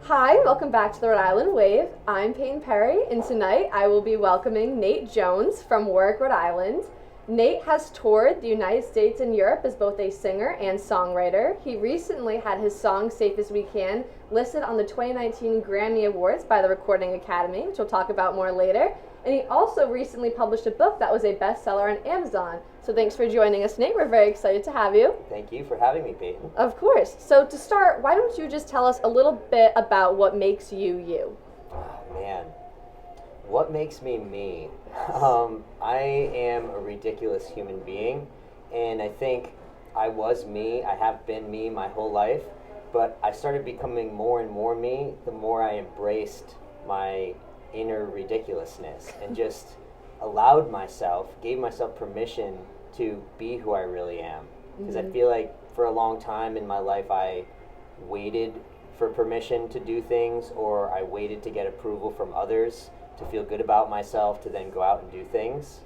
Hi, welcome back to the Rhode Island Wave. I'm Payne Perry, and tonight I will be welcoming Nate Jones from Warwick, Rhode Island. Nate has toured the United States and Europe as both a singer and songwriter. He recently had his song Safe As We Can listed on the 2019 Grammy Awards by the Recording Academy, which we'll talk about more later. And he also recently published a book that was a bestseller on Amazon. So thanks for joining us, Nate. We're very excited to have you. Thank you for having me, Peyton. Of course. So to start, why don't you just tell us a little bit about what makes you you? Oh, man. What makes me me? I am a ridiculous human being, and I think I was me. I have been me my whole life, but I started becoming more and more me the more I embraced my inner ridiculousness and just gave myself permission to be who I really am. Because I feel like for a long time in my life I waited for permission to do things, or I waited to get approval from others to feel good about myself to then go out and do things,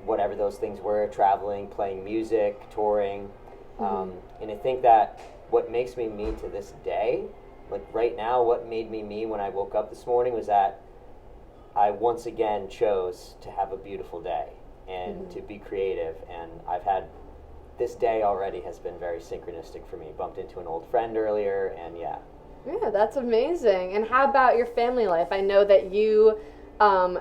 whatever those things were, traveling, playing music, touring. And I think that what makes me me to this day, like right now, what made me me when I woke up this morning was that I once again chose to have a beautiful day and to be creative. And I've had this day already has been very synchronistic for me. Bumped into an old friend earlier, and yeah. Yeah, that's amazing. And how about your family life? I know that you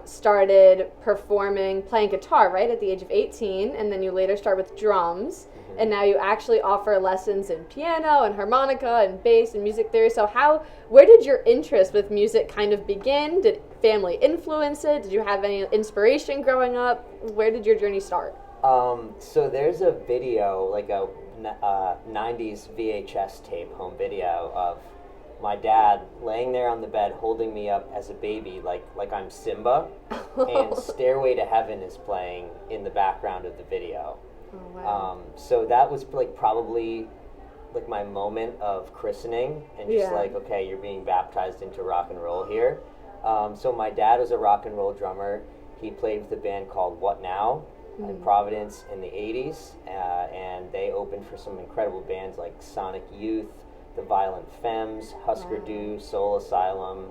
started playing guitar, right, at the age of 18, and then you later started with drums. And now you actually offer lessons in piano and harmonica and bass and music theory. So where did your interest with music kind of begin? Did family influence it? Did you have any inspiration growing up? Where did your journey start? So there's a video, like a 90s VHS tape home video of my dad laying there on the bed holding me up as a baby like I'm Simba, and Stairway to Heaven is playing in the background of the video. Oh, wow. So that was probably like my moment of christening and just like, okay, you're being baptized into rock and roll here. So my dad was a rock and roll drummer. He played with a band called What Now in Providence in the 80s, and they opened for some incredible bands like Sonic Youth, The Violent Femmes, Husker Du, Soul Asylum,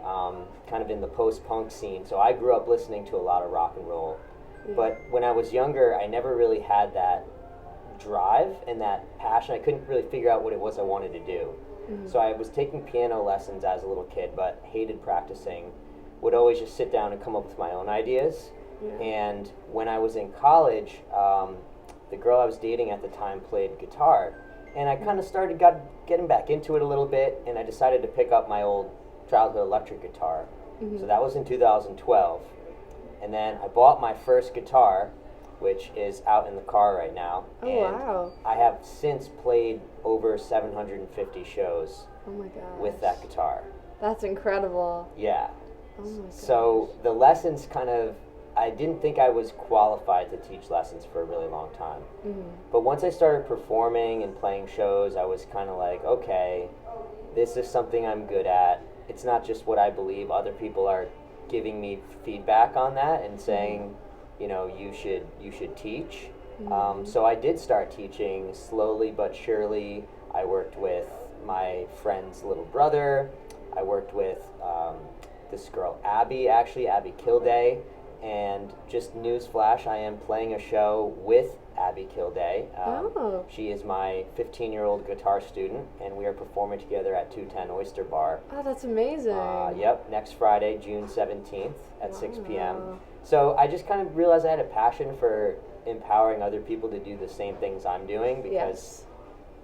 kind of in the post-punk scene. So I grew up listening to a lot of rock and roll. But when I was younger, I never really had that drive and that passion. I couldn't really figure out what it was I wanted to do. So I was taking piano lessons as a little kid, but hated practicing. Would always just sit down and come up with my own ideas. And when I was in college, the girl I was dating at the time played guitar. And I kind of started getting back into it a little bit, and I decided to pick up my old childhood electric guitar. So that was in 2012. And then I bought my first guitar, which is out in the car right now. Oh, wow. I have since played over 750 shows with that guitar. That's incredible. Yeah. Oh my gosh. So the lessons I didn't think I was qualified to teach lessons for a really long time. But once I started performing and playing shows, I was kind of like, okay, this is something I'm good at. It's not just what I believe. Other people are giving me feedback on that and saying, you know, you should teach. So I did start teaching slowly but surely. I worked with my friend's little brother. I worked with this girl, Abby Kilday. And just newsflash, I am playing a show with Abby Kilday. She is my 15-year-old guitar student, and we are performing together at 210 Oyster Bar. Oh, that's amazing. Yep, next Friday, June 17th at 6 p.m. So I just kind of realized I had a passion for empowering other people to do the same things I'm doing, because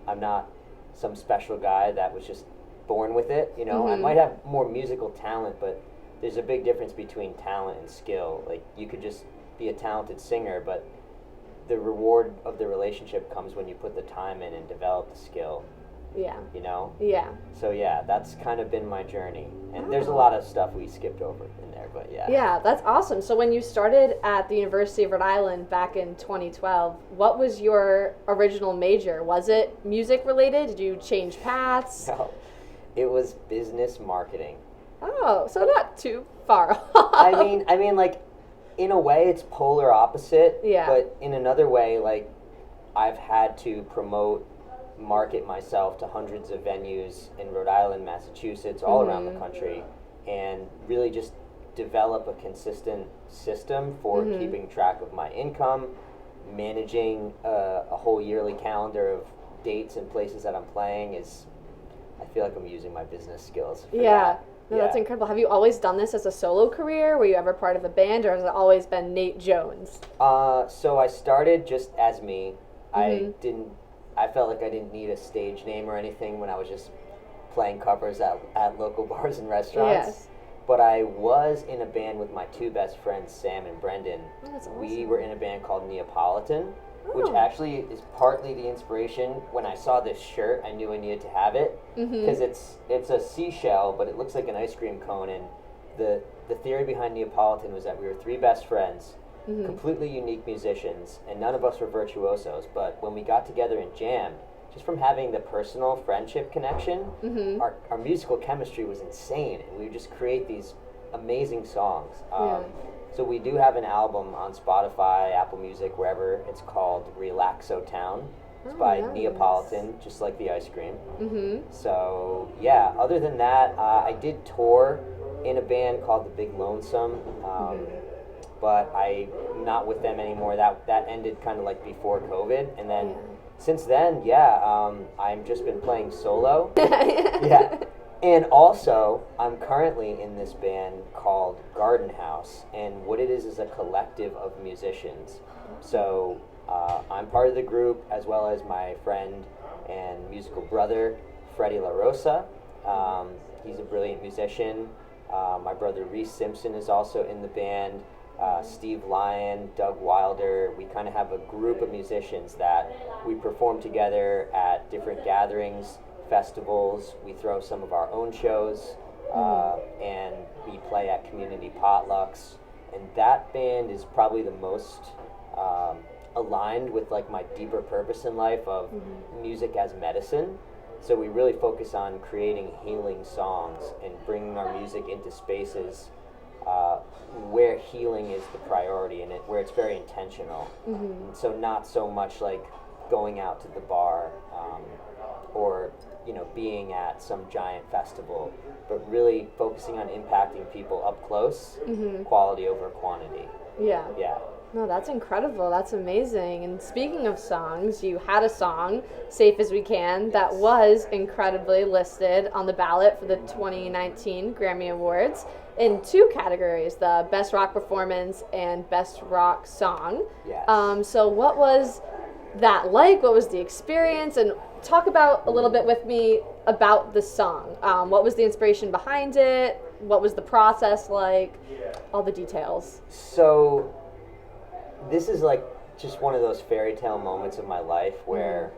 I'm not some special guy that was just born with it. You know, I might have more musical talent, but there's a big difference between talent and skill. Like, you could just be a talented singer, but the reward of the relationship comes when you put the time in and develop the skill. Yeah. You know? Yeah. So yeah, that's kind of been my journey. And there's a lot of stuff we skipped over in there, but yeah. Yeah, that's awesome. So when you started at the University of Rhode Island back in 2012, what was your original major? Was it music related? Did you change paths? No, it was business marketing. Oh, so not too far off. I mean, like, in a way, it's polar opposite. Yeah. But in another way, like, I've had to promote market myself to hundreds of venues in Rhode Island, Massachusetts, all around the country, and really just develop a consistent system for keeping track of my income, managing a whole yearly calendar of dates and places that I'm playing. I feel like I'm using my business skills for that. No, that's incredible. Have you always done this as a solo career? Were you ever part of a band, or has it always been Nate Jones? So I started just as me. I felt like I didn't need a stage name or anything when I was just playing covers at local bars and restaurants. Yes. But I was in a band with my two best friends, Sam and Brendan. Oh, that's awesome. We were in a band called Neapolitan, which actually is partly the inspiration. When I saw this shirt, I knew I needed to have it because it's a seashell, but it looks like an ice cream cone. And the theory behind Neapolitan was that we were three best friends, completely unique musicians, and none of us were virtuosos. But when we got together and jammed, just from having the personal friendship connection, our musical chemistry was insane, and we would just create these amazing songs. So we do have an album on Spotify, Apple Music, wherever. It's called Relaxo Town. It's by Neapolitan, just like the ice cream. So yeah, other than that, I did tour in a band called The Big Lonesome, but I'm not with them anymore. That ended kind of like before COVID, and then since then, I've just been playing solo. And also, I'm currently in this band called Garden House, and what it is a collective of musicians. So I'm part of the group, as well as my friend and musical brother, Freddie La Rosa. He's a brilliant musician. My brother Reese Simpson is also in the band. Steve Lyon, Doug Wilder. We kind of have a group of musicians that we perform together at different gatherings, festivals. We throw some of our own shows, and we play at community potlucks. And that band is probably the most aligned with like my deeper purpose in life of music as medicine. So we really focus on creating healing songs and bringing our music into spaces where healing is the priority in it, where it's very intentional. So not so much like going out to the bar or being at some giant festival, but really focusing on impacting people up close, quality over quantity. Yeah. No, that's incredible. That's amazing. And speaking of songs, you had a song, Safe As We Can, that was incredibly listed on the ballot for the 2019 Grammy Awards in two categories, the Best Rock Performance and Best Rock Song. Yes. So what was that like? What was the experience? And talk about a little bit with me about the song. What was the inspiration behind it? What was the process like? All the details. So this is like just one of those fairy tale moments of my life where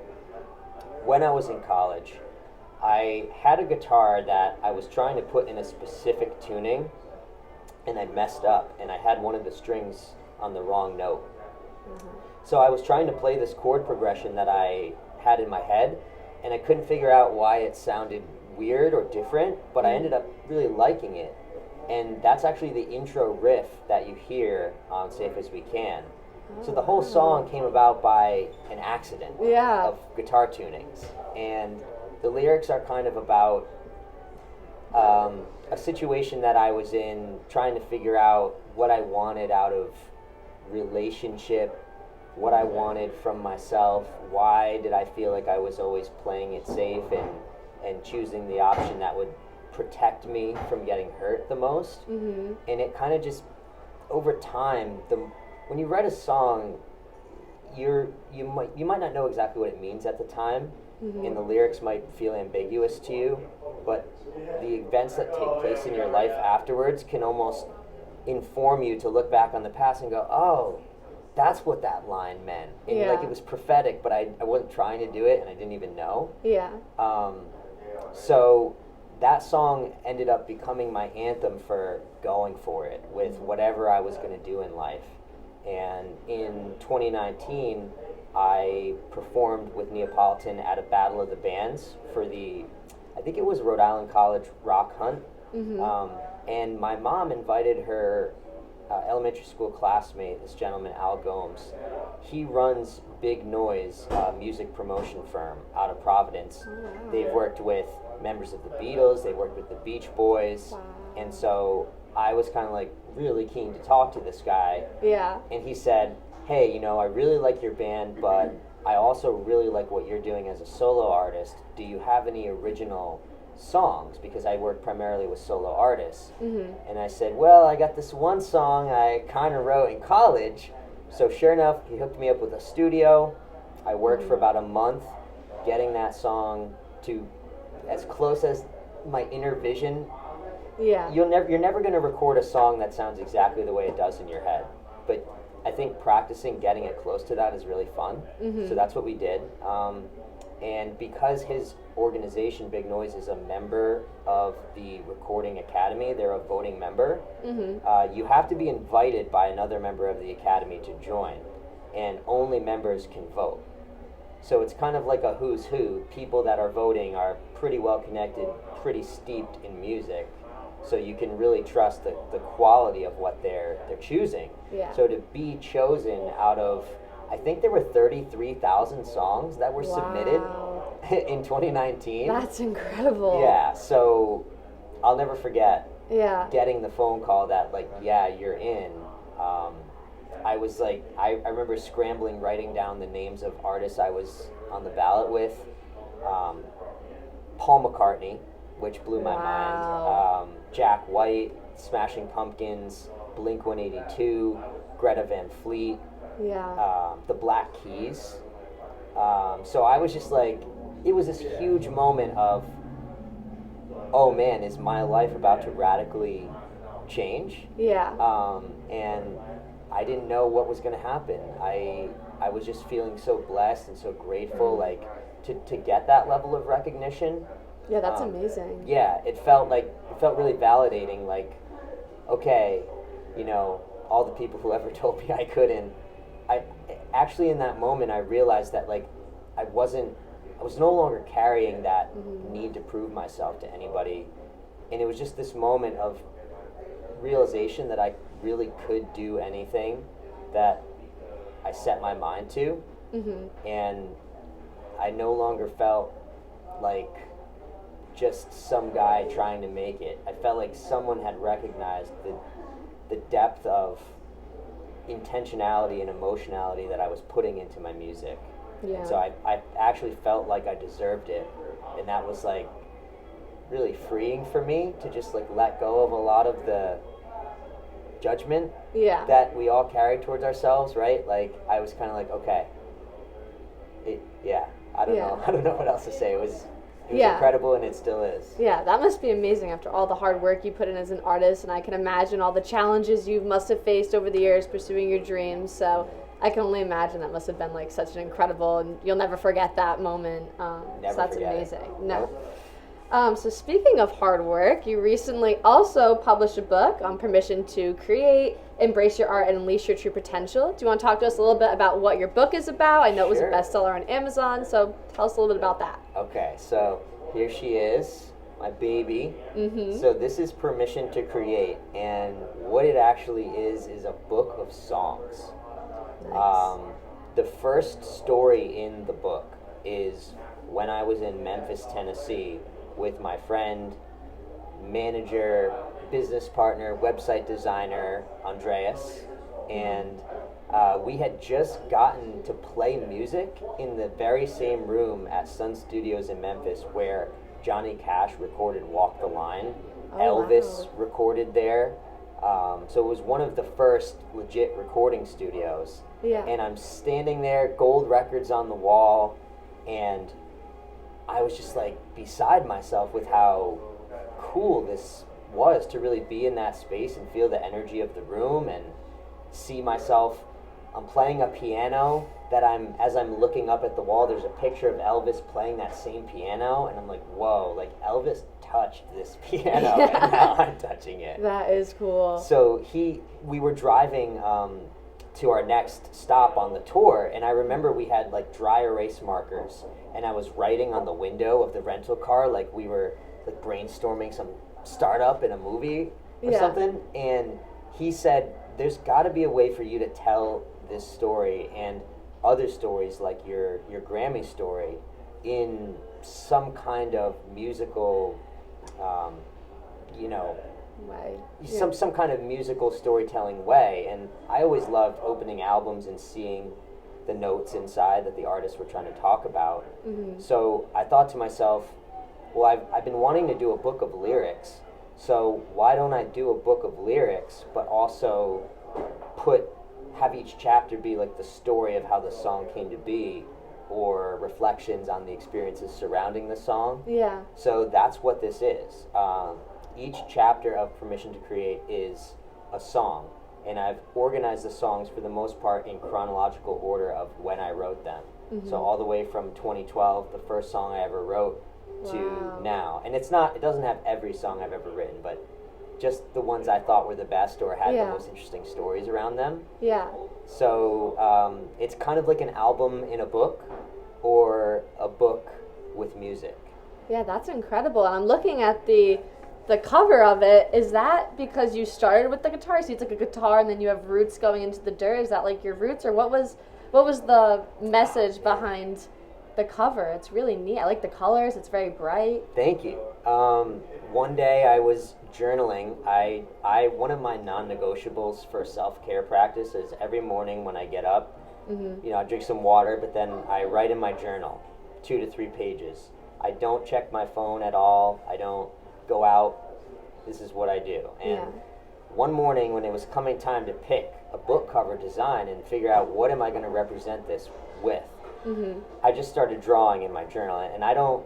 when I was in college, I had a guitar that I was trying to put in a specific tuning, and I messed up, and I had one of the strings on the wrong note. So I was trying to play this chord progression that I had in my head, and I couldn't figure out why it sounded weird or different, but I ended up really liking it. And that's actually the intro riff that you hear on Safe As We Can. So the whole song came about by an accident of guitar tunings. And the lyrics are kind of about a situation that I was in, trying to figure out what I wanted out of relationship, what I wanted from myself, why did I feel like I was always playing it safe and choosing the option that would protect me from getting hurt the most. And it kind of just, over time, when you write a song, you might not know exactly what it means at the time, and the lyrics might feel ambiguous to you, but the events that take place in your life afterwards can almost inform you to look back on the past and go, oh, that's what that line meant. And like, it was prophetic, but I wasn't trying to do it, and I didn't even know. So that song ended up becoming my anthem for going for it with whatever I was going to do in life. And in 2019, I performed with Neapolitan at a Battle of the Bands for I think it was Rhode Island College Rock Hunt. And my mom invited her elementary school classmate, this gentleman, Al Gomes. He runs Big Noise music promotion firm out of Providence. Oh, wow. They've worked with members of the Beatles, they worked with the Beach Boys, Wow. and so I was kind of like really keen to talk to this guy. Yeah. And he said, hey, I really like your band, but I also really like what you're doing as a solo artist. Do you have any original songs? Because I work primarily with solo artists. Mm-hmm. And I said, well, I got this one song I kind of wrote in college. So sure enough, he hooked me up with a studio. I worked for about a month getting that song to as close as my inner vision. Yeah. You're never going to record a song that sounds exactly the way it does in your head. But I think practicing getting it close to that is really fun. Mm-hmm. So that's what we did. And because his organization, Big Noise, is a member of the Recording Academy, they're a voting member, you have to be invited by another member of the Academy to join. And only members can vote. So it's kind of like a who's who. People that are voting are pretty well connected, pretty steeped in music. So you can really trust the quality of what they're choosing. Yeah. So to be chosen out of, I think there were 33,000 songs that were submitted in 2019. That's incredible. Yeah, so I'll never forget getting the phone call that like, yeah, you're in. I was like, I remember scrambling, writing down the names of artists I was on the ballot with. Paul McCartney, which blew my mind. Jack White, Smashing Pumpkins, Blink-182, Greta Van Fleet, the Black Keys. So I was just like, it was this huge moment of, oh man, is my life about to radically change? And I didn't know what was going to happen. I was just feeling so blessed and so grateful, like to get that level of recognition. Yeah, that's amazing. Yeah, it felt really validating. Like, okay, all the people who ever told me I couldn't. I actually, in that moment, I realized that like I was no longer carrying that need to prove myself to anybody, and it was just this moment of realization that I really could do anything that I set my mind to, and I no longer felt like just some guy trying to make it. I felt like someone had recognized the depth of intentionality and emotionality that I was putting into my music. Yeah. So I actually felt like I deserved it, and that was like really freeing for me to just like let go of a lot of the judgment that we all carry towards ourselves, right? Like I was kind of like, okay, I don't know what else to say. It was incredible, and it still is. Yeah, that must be amazing after all the hard work you put in as an artist, and I can imagine all the challenges you must have faced over the years pursuing your dreams. So I can only imagine that must have been like such an incredible, and you'll never forget that moment. So that's amazing. No. So speaking of hard work, you recently also published a book on permission to create, embrace your art, and unleash your true potential. Do you want to talk to us a little bit about what your book is about? I know it was a bestseller on Amazon, so tell us a little bit about that. Okay, so here she is, my baby. So this is Permission to Create, and what it actually is a book of songs. Nice. The first story in the book is when I was in Memphis, Tennessee, with my friend, manager, business partner, website designer, Andreas, and we had just gotten to play music in the very same room at Sun Studios in Memphis where Johnny Cash recorded Walk the Line. Elvis recorded there. So it was one of the first legit recording studios. And I'm standing there, gold records on the wall, and I was just like beside myself with how cool this was to really be in that space and feel the energy of the room and see myself. I'm playing a piano that as I'm looking up at the wall, there's a picture of Elvis playing that same piano, and I'm like, whoa, like Elvis touched this piano and now I'm touching it. That is cool. So we were driving to our next stop on the tour, and I remember we had like dry erase markers, and I was writing on the window of the rental car like we were like brainstorming some startup in a movie or something, and he said, there's got to be a way for you to tell this story and other stories like your Grammy story in some kind of musical, you know, way. Some kind of musical storytelling way. And I always loved opening albums and seeing the notes inside that the artists were trying to talk about. Mm-hmm. So I thought to myself, well, I've been wanting to do a book of lyrics, so why don't I do a book of lyrics, but also have each chapter be like the story of how the song came to be, or reflections on the experiences surrounding the song. Yeah. So that's what this is. Each chapter of Permission to Create is a song, and I've organized the songs for the most part in chronological order of when I wrote them. Mm-hmm. So all the way from 2012, the first song I ever wrote, to now. And it doesn't have every song I've ever written, but just the ones I thought were the best or had the most interesting stories around them. Yeah. So it's kind of like an album in a book, or a book with music. Yeah, that's incredible. And I'm looking at the cover of it. Is that because you started with the guitar? So it's like a guitar and then you have roots going into the dirt? Is that like your roots, or what was the message behind the cover? It's really neat. I like the colors. It's very bright. Thank you. One day I was journaling. One of my non-negotiables for self-care practice is every morning when I get up, I drink some water, but then I write in my journal 2 to 3 pages. I don't check my phone at all. I don't go out. This is what I do. And one morning when it was coming time to pick a book cover design and figure out what am I going to represent this with, I just started drawing in my journal. And I don't,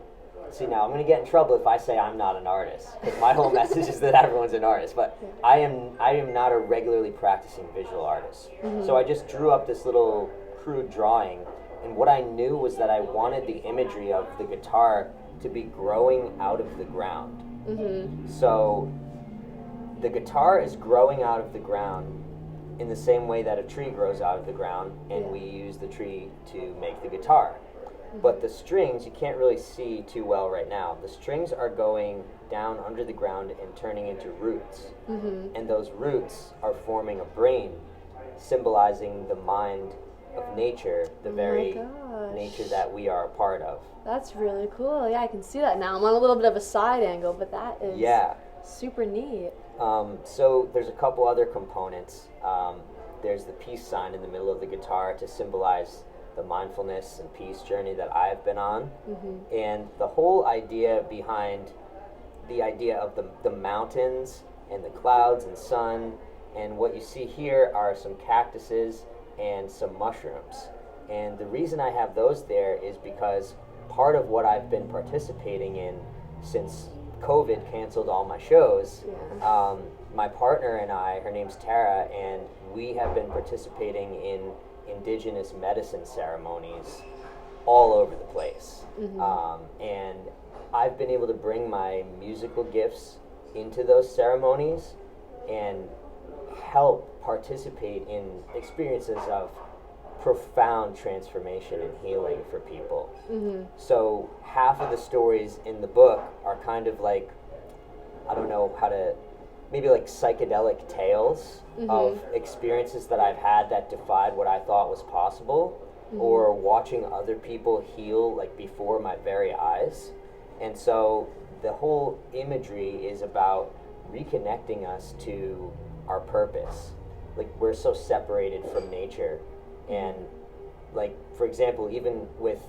see, now I'm going to get in trouble if I say I'm not an artist, because my whole message is that everyone's an artist, but I am not a regularly practicing visual artist. So I just drew up this little crude drawing, and what I knew was that I wanted the imagery of the guitar to be growing out of the ground. So the guitar is growing out of the ground in the same way that a tree grows out of the ground, and we use the tree to make the guitar. But the strings, you can't really see too well right now. The strings are going down under the ground and turning into roots. And those roots are forming a brain, symbolizing the mind of nature, the very nature that we are a part of. That's really cool. Yeah, I can see that now. I'm on a little bit of a side angle, but that is super neat. So there's a couple other components. There's the peace sign in the middle of the guitar to symbolize the mindfulness and peace journey that I've been on. And the whole idea behind the idea of the mountains and the clouds and sun, and what you see here are some cactuses and some mushrooms. And the reason I have those there is because part of what I've been participating in since COVID canceled all my shows, my partner and I, her name's Tara, and we have been participating in indigenous medicine ceremonies all over the place. And I've been able to bring my musical gifts into those ceremonies and help participate in experiences of profound transformation and healing for people. So half of the stories in the book are kind of like, I don't know how to, maybe like psychedelic tales of experiences that I've had that defied what I thought was possible, or watching other people heal like before my very eyes. And so the whole imagery is about reconnecting us to our purpose. Like, we're so separated from nature, and like, for example, even with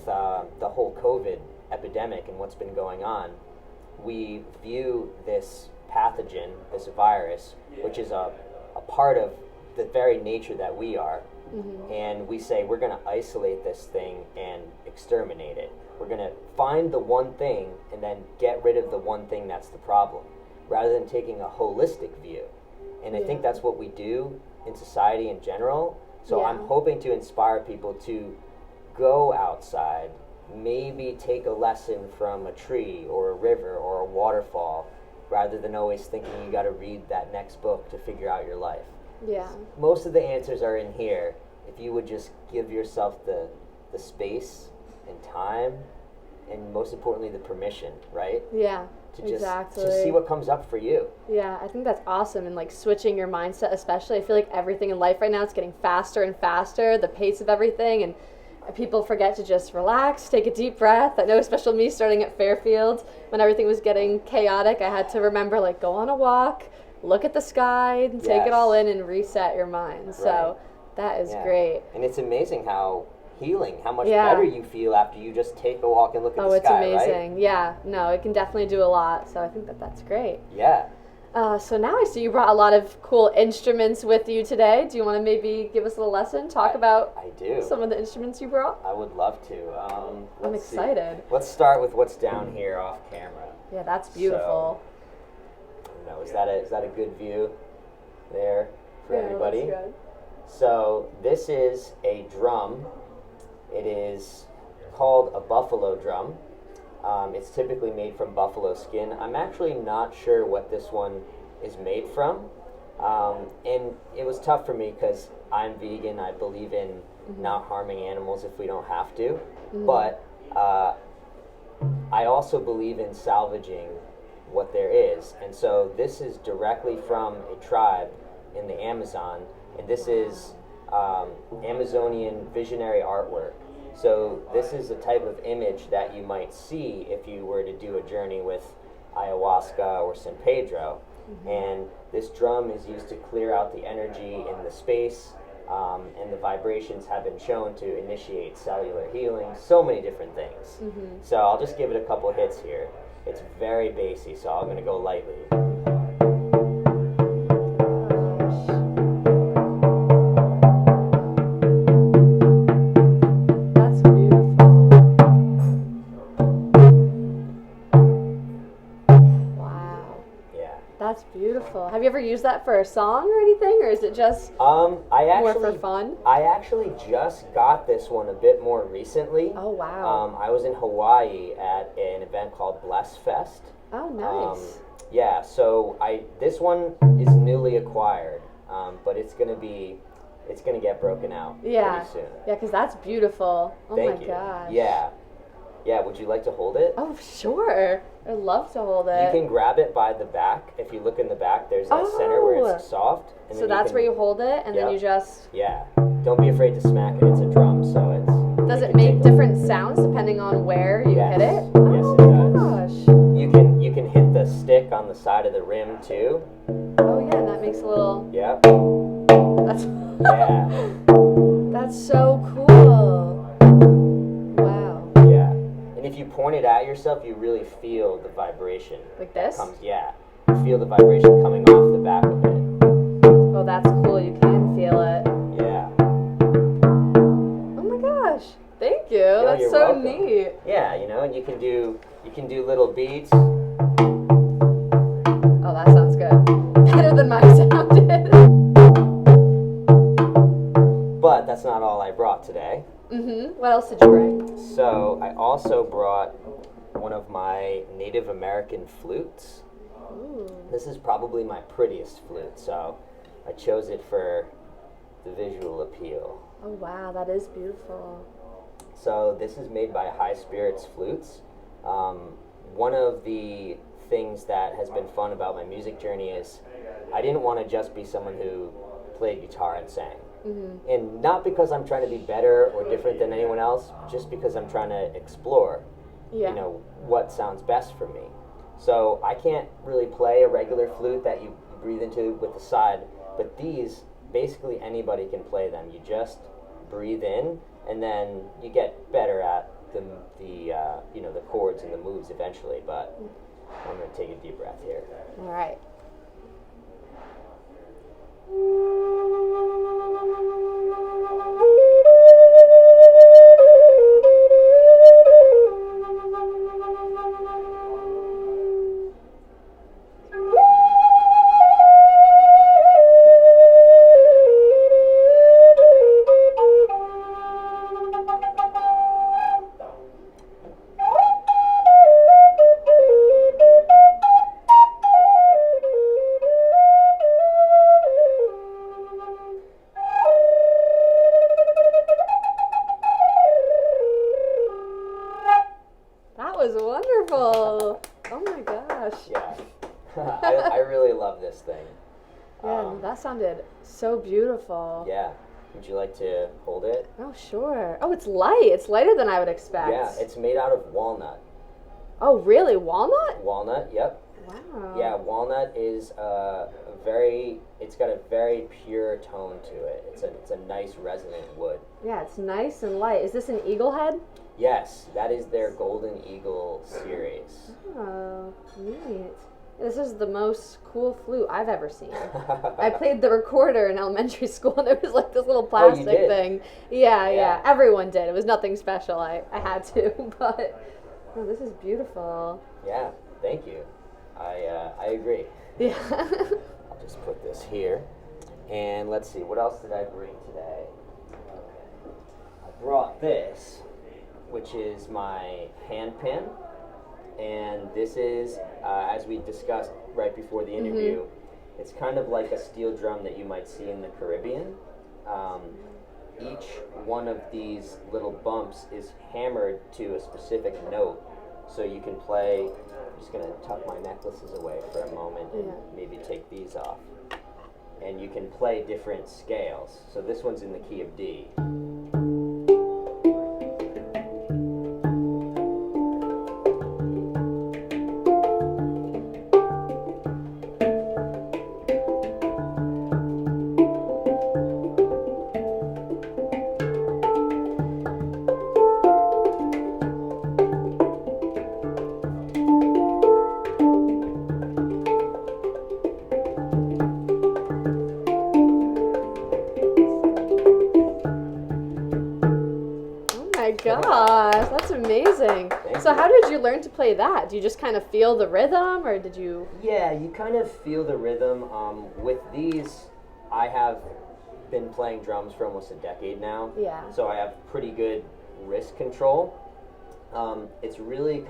the whole COVID epidemic and what's been going on, we view this pathogen, this virus, which is a part of the very nature that we are, and we say we're going to isolate this thing and exterminate it. We're going to find the one thing and then get rid of the one thing that's the problem, rather than taking a holistic view. And I think that's what we do in society in general. So I'm hoping to inspire people to go outside, maybe take a lesson from a tree or a river or a waterfall, rather than always thinking you got to read that next book to figure out your life. Most of the answers are in here. If you would just give yourself the space and time and most importantly, the permission, right? Yeah. To just Exactly. to see what comes up for you. Yeah, I think that's awesome. And like switching your mindset, especially, I feel like everything in life right now, it's getting faster and faster, the pace of everything, and people forget to just relax, take a deep breath. I know, especially me starting at Fairfield, when everything was getting chaotic, I had to remember, like, go on a walk, look at the sky, and take it all in and reset your mind. Right. So that is great. And it's amazing how healing, how much better you feel after you just take a walk and look at the sky, right? Oh, it's amazing. Yeah, no, it can definitely do a lot. So I think that's great. Yeah. So now I see you brought a lot of cool instruments with you today. Do you want to maybe give us a little lesson, talk about some of the instruments you brought? I would love to. I'm excited. Let's start with what's down here off camera. Yeah, that's beautiful. So, I don't know, is that a good view there for everybody? That's good. So this is a drum. It is called a buffalo drum. It's typically made from buffalo skin. I'm actually not sure what this one is made from. And it was tough for me because I'm vegan. I believe in not harming animals if we don't have to. But I also believe in salvaging what there is. And so this is directly from a tribe in the Amazon. And this is Amazonian visionary artwork. So this is a type of image that you might see if you were to do a journey with ayahuasca or San Pedro. And this drum is used to clear out the energy in the space, and the vibrations have been shown to initiate cellular healing, so many different things. So I'll just give it a couple hits here. It's very bassy, so I'm going to go lightly. That's beautiful. Have you ever used that for a song or anything, or is it just more for fun? I actually just got this one a bit more recently. Oh, wow. I was in Hawaii at an event called Bless Fest. Oh, nice. Yeah, so this one is newly acquired, but it's gonna get broken out pretty soon. Yeah, because that's beautiful. Oh Thank my you. gosh. Yeah, would you like to hold it? Oh, sure. I'd love to hold it. You can grab it by the back. If you look in the back, there's that center where it's soft. And so that's where you hold it, and then you just... Yeah. Don't be afraid to smack it. It's a drum, so it's... Does it make different sounds depending on where you hit it? Yes, it does. Gosh. You can hit the stick on the side of the rim, too. Oh, yeah, and that makes a little... Yeah. That's... Yeah. That's so cool. If you point it at yourself, you really feel the vibration. Like this? You feel the vibration coming off the back of it. Oh, that's cool. You can feel it. Yeah. Oh my gosh. Thank you. That's you're so welcome. Neat. Yeah, and you can do little beats. Oh, that sounds good. Better than mine sounded. But that's not all I brought today. What else did you bring? So I also brought one of my Native American flutes. Ooh. This is probably my prettiest flute, so I chose it for the visual appeal. Oh wow, that is beautiful. So this is made by High Spirits Flutes. One of the things that has been fun about my music journey is I didn't want to just be someone who played guitar and sang. And not because I'm trying to be better or different than anyone else, just because I'm trying to explore, what sounds best for me. So I can't really play a regular flute that you breathe into with the side, but these, basically anybody can play them. You just breathe in, and then you get better at the chords and the moves eventually. But I'm going to take a deep breath here. All right. was wonderful. Oh my gosh. Yeah. I really love this thing. Yeah, that sounded so beautiful. Yeah. Would you like to hold it? Oh, sure. Oh, it's light. It's lighter than I would expect. Yeah, it's made out of walnut. Oh, really? Walnut? Walnut, yep. Wow. Yeah, walnut is it's got a very pure tone to it. It's a nice resonant wood. Yeah, it's nice and light. Is this an eagle head? Yes, that is their Golden Eagle series. Oh, neat. This is the most cool flute I've ever seen. I played the recorder in elementary school, and it was like this little plastic thing. Yeah. Everyone did. It was nothing special. I had to, but oh, this is beautiful. Yeah, thank you. I agree. Yeah. I'll just put this here. And let's see, what else did I bring today? I brought this, which is my hand pin. And this is, as we discussed right before the interview, it's kind of like a steel drum that you might see in the Caribbean. Each one of these little bumps is hammered to a specific note. So you can play, I'm just going to tuck my necklaces away for a moment and maybe take these off. And you can play different scales. So this one's in the key of D. Gosh, that's amazing. So how did you learn to play that? Do you just kind of feel the rhythm, or did you? Yeah, you kind of feel the rhythm. With these, I have been playing drums for almost a decade now. Yeah. So I have pretty good wrist control. It's really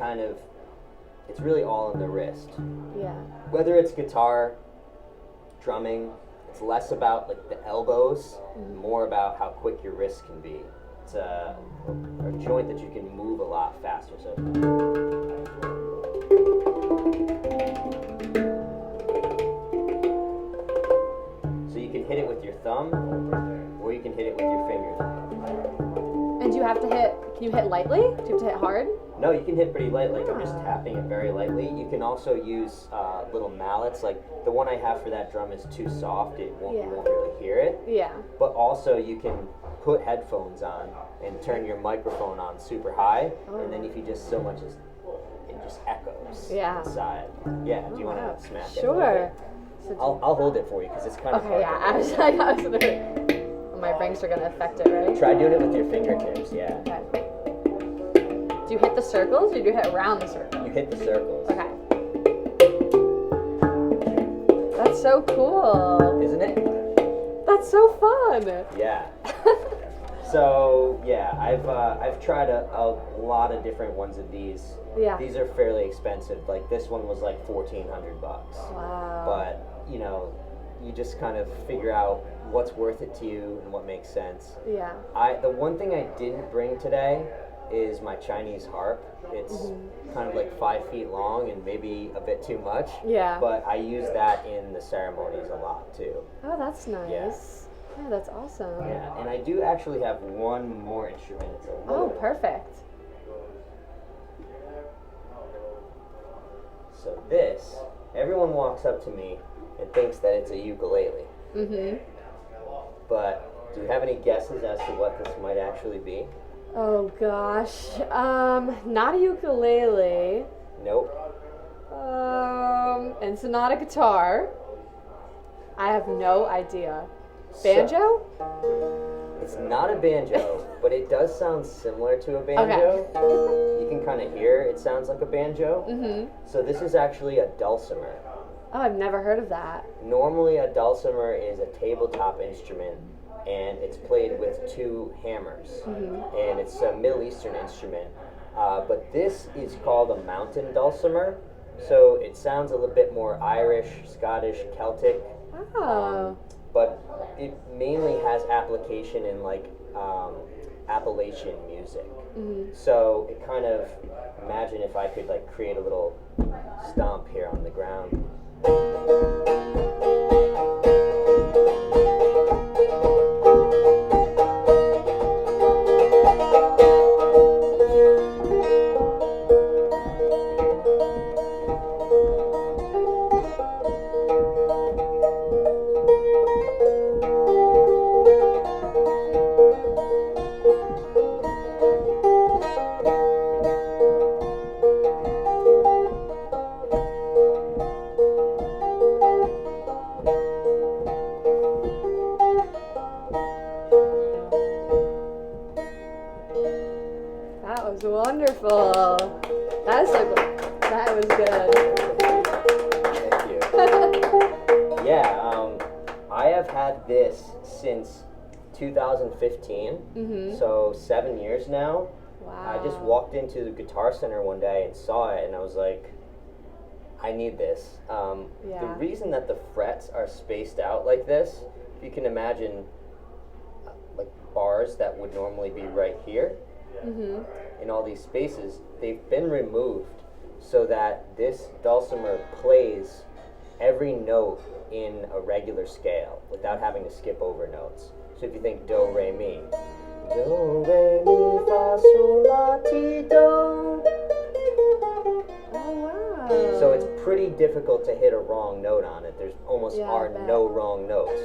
all in the wrist. Yeah. Whether it's guitar, drumming, it's less about like the elbows, more about how quick your wrists can be. It's a joint that you can move a lot faster. So you can hit it with your thumb, or you can hit it with your finger. And do you have to hit? Can you hit lightly? Do you have to hit hard? No, you can hit pretty lightly. Like I'm just tapping it very lightly. You can also use little mallets. Like the one I have for that drum is too soft. You won't really hear it. Yeah. But also you can put headphones on and turn your microphone on super high, and then if you just so much as it just echoes inside. Yeah. Do you want to smack it? Sure. So I'll hold it for you because it's kind of hard. Okay. Yeah. My rings are gonna affect it, right? Try doing it with your fingertips. Yeah. Okay. Do you hit the circles, or do you hit around the circle? You hit the circles. Okay. That's so cool. Isn't it? That's so fun. Yeah. So yeah, I've tried a lot of different ones of these. Yeah. These are fairly expensive. Like this one was like $1,400. Wow. But you just kind of figure out what's worth it to you and what makes sense. Yeah. The one thing I didn't bring today is my Chinese harp. It's kind of like 5 feet long and maybe a bit too much. Yeah. But I use that in the ceremonies a lot too. Oh, that's nice. Yeah, that's awesome. Yeah, and I do actually have one more instrument. Oh, perfect. So this, everyone walks up to me and thinks that it's a ukulele. But do you have any guesses as to what this might actually be? Oh gosh, not a ukulele. Nope. And it's not a guitar. I have no idea. Banjo? It's not a banjo, but it does sound similar to a banjo. Okay. You can kind of hear it sounds like a banjo. So this is actually a dulcimer. Oh, I've never heard of that. Normally a dulcimer is a tabletop instrument, and it's played with 2 hammers. And it's a Middle Eastern instrument. But this is called a mountain dulcimer. So it sounds a little bit more Irish, Scottish, Celtic. Oh. But it mainly has application in like Appalachian music. So it kind of, imagine if I could like create a little stomp here on the ground. That was wonderful. That was good. Thank you. Yeah, I have had this since 2015, so 7 years now. Wow. I just walked into the Guitar Center one day and saw it, and I was like, I need this. The reason that the frets are spaced out like this, if you can imagine like bars that would normally be right here, in all these spaces, they've been removed so that this dulcimer plays every note in a regular scale without having to skip over notes. So if you think do, re, mi, do, re, mi, fa, sol, la, ti, do. Oh, wow. So it's pretty difficult to hit a wrong note on it. There's almost no wrong notes.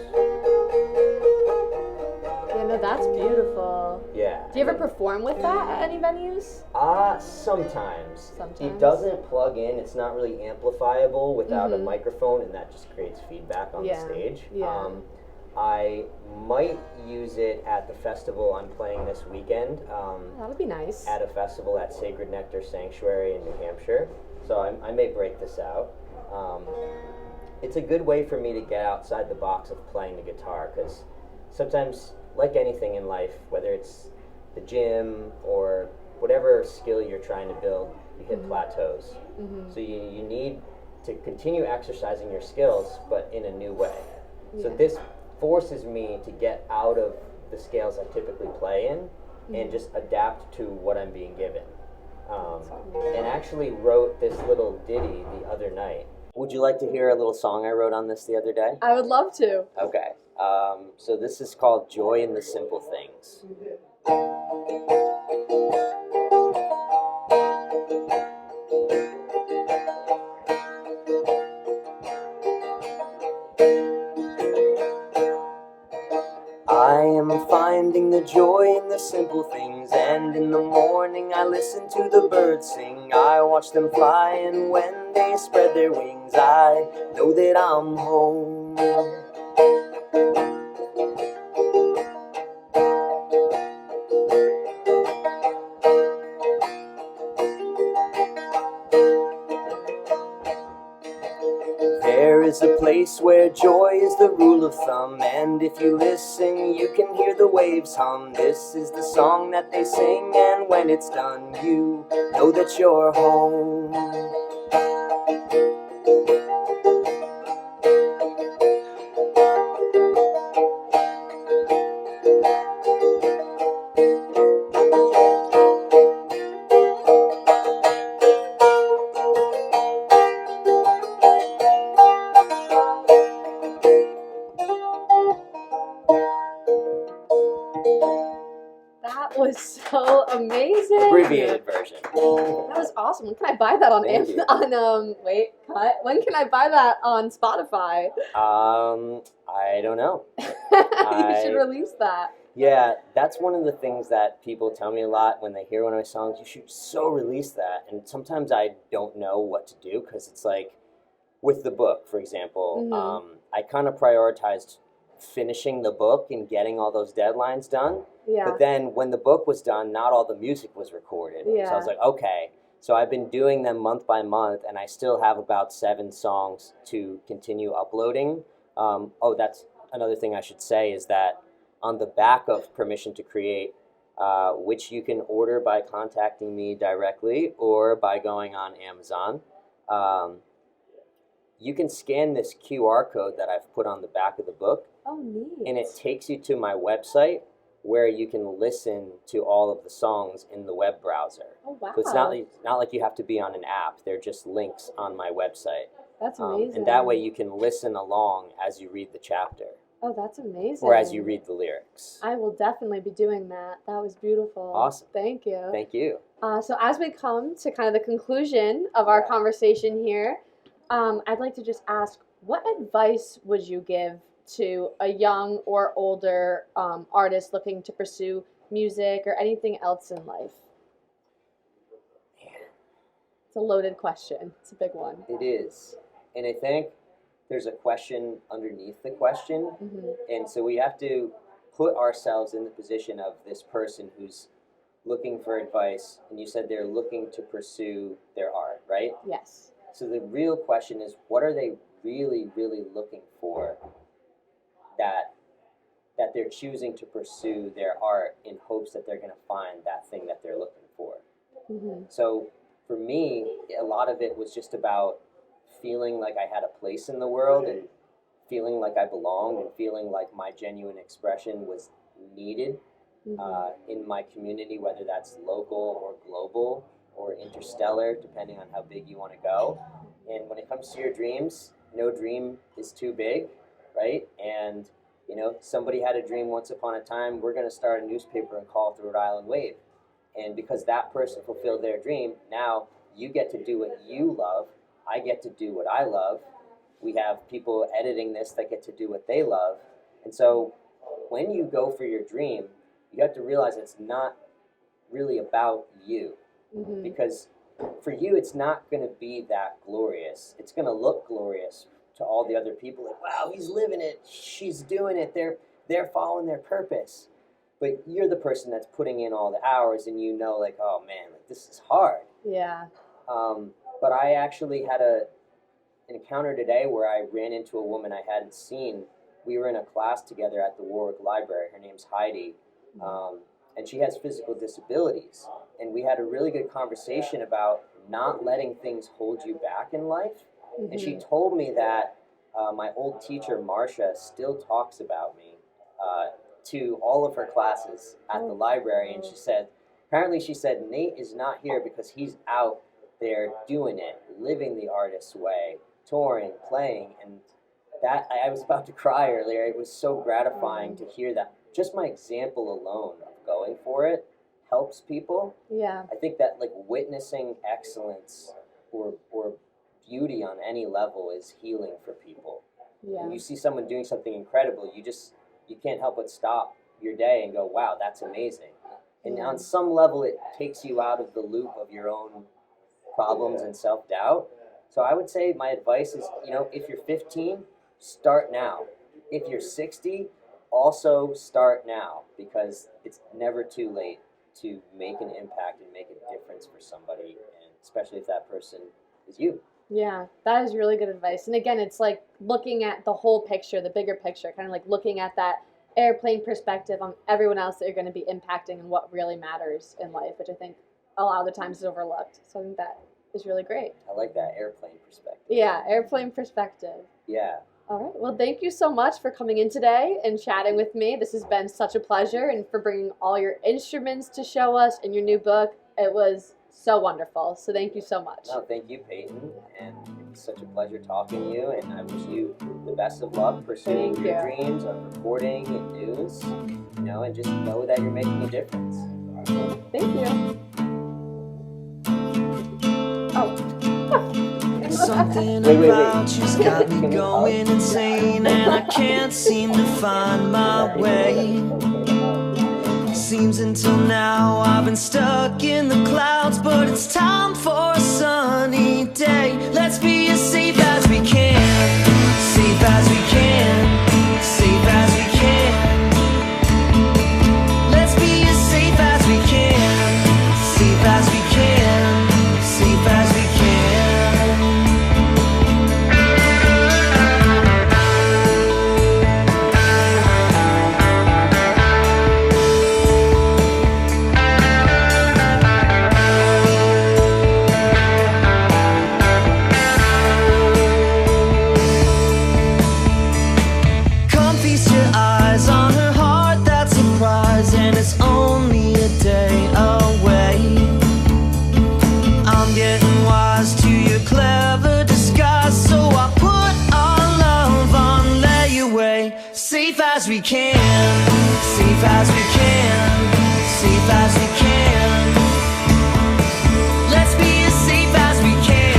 Yeah, no, that's beautiful. Yeah. Do you ever perform with that at any venues? Sometimes. Sometimes. It doesn't plug in. It's not really amplifiable without a microphone, and that just creates feedback on the stage. Yeah. I might use it at the festival I'm playing this weekend. That would be nice. At a festival at Sacred Nectar Sanctuary in New Hampshire. So I may break this out. It's a good way for me to get outside the box of playing the guitar, because sometimes, like anything in life, whether it's the gym or whatever skill you're trying to build, you hit plateaus. So you need to continue exercising your skills, but in a new way. So this forces me to get out of the scales I typically play in and just adapt to what I'm being given. And actually wrote this little ditty the other night. Would you like to hear a little song I wrote on this the other day? I would love to. Okay. So this is called Joy in the Simple Things. I am finding the joy in the simple things, and in the morning I listen to the birds sing. I watch them fly, and when they spread their wings, I know that I'm home. There is a place where joy is the rule of thumb, and if you listen, you can hear the waves hum. This is the song that they sing, and when it's done, you know that you're home. That was so amazing. Abbreviated version. That was awesome. When can I buy that on When can I buy that on Spotify? I don't know. You should release that. Yeah, that's one of the things that people tell me a lot when they hear one of my songs. You should so release that. And sometimes I don't know what to do, because it's like with the book, for example, I kind of prioritized finishing the book and getting all those deadlines done. Yeah. But then when the book was done, not all the music was recorded. Yeah. So I was like, okay. So I've been doing them month by month, and I still have about 7 songs to continue uploading. That's another thing I should say, is that on the back of Permission to Create, which you can order by contacting me directly or by going on Amazon, you can scan this QR code that I've put on the back of the book. Oh, neat. And it takes you to my website, where you can listen to all of the songs in the web browser. Oh, wow. So it's not like you have to be on an app. They're just links on my website. That's amazing. And that way you can listen along as you read the chapter. Oh, that's amazing. Or as you read the lyrics. I will definitely be doing that. That was beautiful. Awesome. Thank you. Thank you. So as we come to kind of the conclusion of our conversation here, I'd like to just ask, what advice would you give to a young or older artist looking to pursue music or anything else in life? It's a loaded question. It's a big one. It is. And I think there's a question underneath the question. Mm-hmm. And so we have to put ourselves in the position of this person who's looking for advice. And you said they're looking to pursue their art, right? Yes. So the real question is, what are they really, really looking for that they're choosing to pursue their art in hopes that they're going to find that thing that they're looking for? Mm-hmm. So for me, a lot of it was just about feeling like I had a place in the world and feeling like I belonged and feeling like my genuine expression was needed in my community, whether that's local or global or interstellar, depending on how big you want to go. And when it comes to your dreams, no dream is too big, right? And, you know, somebody had a dream once upon a time, we're going to start a newspaper and call it the Rhode Island Wave. And because that person fulfilled their dream, now you get to do what you love. I get to do what I love. We have people editing this that get to do what they love. And so when you go for your dream, you have to realize it's not really about you. Mm-hmm. Because for you, it's not going to be that glorious. It's going to look glorious to all the other people. Like, wow, he's living it. She's doing it. They're following their purpose. But you're the person that's putting in all the hours, and you know, like, oh man, like this is hard. Yeah. But I actually had an encounter today where I ran into a woman I hadn't seen. We were in a class together at the Warwick Library. Her name's Heidi, and she has physical disabilities. And we had a really good conversation about not letting things hold you back in life. Mm-hmm. And she told me that my old teacher, Marcia, still talks about me to all of her classes at the library. And she said, Nate is not here because he's out there doing it, living the artist's way, touring, playing. And that, I was about to cry earlier. It was so gratifying to hear that. Just my example alone of going for it helps people. Yeah. I think that like witnessing excellence or beauty on any level is healing for people. Yeah. When you see someone doing something incredible, you can't help but stop your day and go, wow, that's amazing. And on some level, it takes you out of the loop of your own problems and self-doubt. So I would say my advice is, you know, if you're 15, start now. If you're 60, also start now, because it's never too late to make an impact and make a difference for somebody, and especially if that person is you. Yeah, that is really good advice. And again, it's like looking at the whole picture, the bigger picture, kind of like looking at that airplane perspective on everyone else that you're going to be impacting and what really matters in life, which I think a lot of the times is overlooked. So I think that is really great. I like that airplane perspective. Yeah, airplane perspective. Yeah. All right. Well, thank you so much for coming in today and chatting with me. This has been such a pleasure, and for bringing all your instruments to show us in your new book. It was so wonderful. So thank you so much. No, thank you, Peyton. And it was such a pleasure talking to you. And I wish you the best of luck pursuing your dreams of recording and news. You know, and just know that you're making a difference. Thank you. Oh. Something about you's got me going insane, and I can't seem to find my way. Seems until now I've been stuck in the clouds, but it's time for a sunny day. Let's be as safe as we can, safe as we can, safe as we can. Let's be as safe as we can, safe as we can, safe as we can. wise to your clever disguise. So I put our love on layaway, safe as we can, safe as we can, safe as we can. Let's be as safe as we can,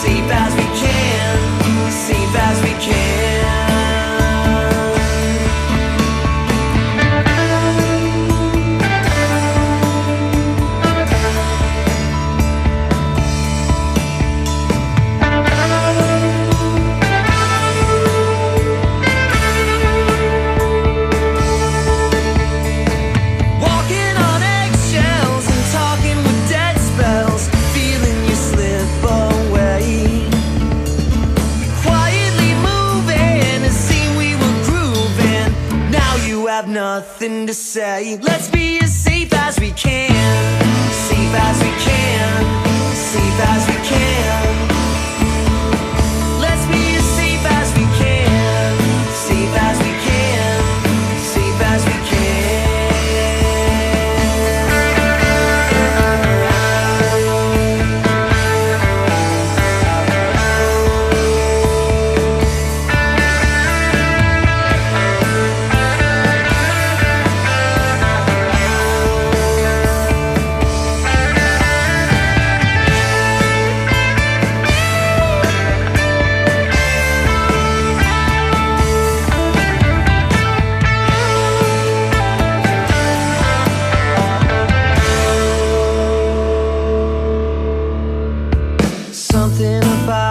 safe as we can, safe as we can. Walking on eggshells and talking with dead spells, feeling you slip away. Quietly moving, it seemed we were grooving. Now you have nothing to say. Let's be as safe as we can, safe as we can, safe as we can. Let's be as safe as we can, safe as we can, safe as we can. Something about